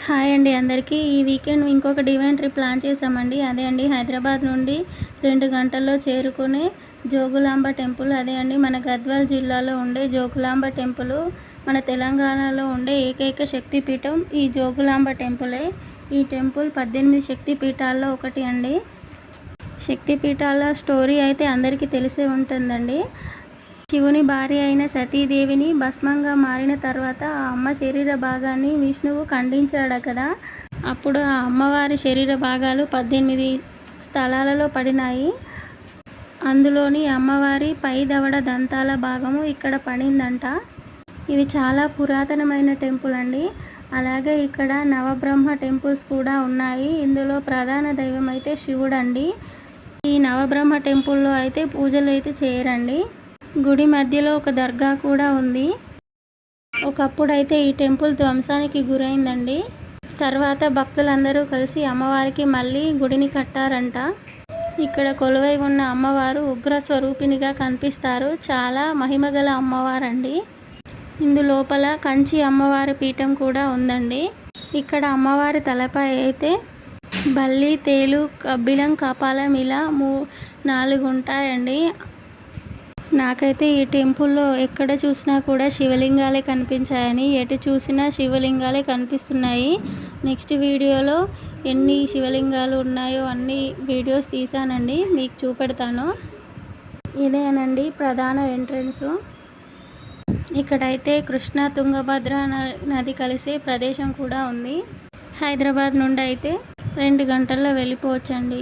Hi అండి అందరికీ. ఈ వీకెండ్ ఇంకొక డివైన్ ట్రిప్ ప్లాన్ చేసామండి. అదే అండి హైదరాబాద్ నుండి 2 గంటల్లో చేరుకునే జోగులాంబ టెంపుల్. అదే అండి మన గద్వాల్ జిల్లాలో ఉండే జోగులాంబ టెంపుల్. మన తెలంగాణలో ఉండే ఏకైక శక్తిపీఠం ఈ జోగులాంబ టెంపులే. ఈ టెంపుల్ 18 శక్తిపీఠాల్లో ఒకటి అండి. శక్తిపీఠాల స్టోరీ అయితే అందరికీ తెలిసే ఉంటుందండి. శివుని భార్య అయిన సతీదేవిని భస్మంగా మారిన తర్వాత ఆ అమ్మ శరీర భాగాన్ని విష్ణువు ఖండించాడు కదా. అప్పుడు ఆ అమ్మవారి శరీర భాగాలు 18 స్థలాలలో పడినాయి. అందులోని అమ్మవారి పై దవడ దంతాల భాగము ఇక్కడ పడిందంట. ఇది చాలా పురాతనమైన టెంపుల్ అండి. అలాగే ఇక్కడ నవబ్రహ్మ టెంపుల్స్ కూడా ఉన్నాయి. ఇందులో ప్రధాన దైవం అయితే శివుడు అండి. ఈ నవబ్రహ్మ టెంపుల్లో అయితే పూజలు అయితే చేయరండి. గుడి మధ్యలో ఒక దర్గా కూడా ఉంది. ఒకప్పుడైతే ఈ టెంపుల్ ధ్వంసానికి గురైందండి. తర్వాత భక్తులందరూ కలిసి అమ్మవారికి మళ్ళీ గుడిని కట్టారంట. ఇక్కడ కొలువై ఉన్న అమ్మవారు ఉగ్ర స్వరూపినిగా కనిపిస్తారు. చాలా మహిమగల అమ్మవారండి. ఇందులోపల కంచి అమ్మవారి పీఠం కూడా ఉందండి. ఇక్కడ అమ్మవారి తలపై అయితే బల్లి, తేలు, కబ్బిలం, కపాలం ఇలా 4 ఉంటాయండి. నాకైతే ఈ టెంపుల్లో ఎక్కడ చూసినా కూడా శివలింగాలే కనిపించాయని, ఎటు చూసినా శివలింగాలే కనిపిస్తున్నాయి. నెక్స్ట్ వీడియోలో ఎన్ని శివలింగాలు ఉన్నాయో అన్ని వీడియోస్ తీసానండి, మీకు చూపెడతాను. ఇదేనండి ప్రధాన ఎంట్రన్స్. ఇక్కడైతే కృష్ణ తుంగభద్ర నది కలిసే ప్రదేశం కూడా ఉంది. హైదరాబాద్ నుండి అయితే 2 గంటల్లో వెళ్ళిపోవచ్చండి.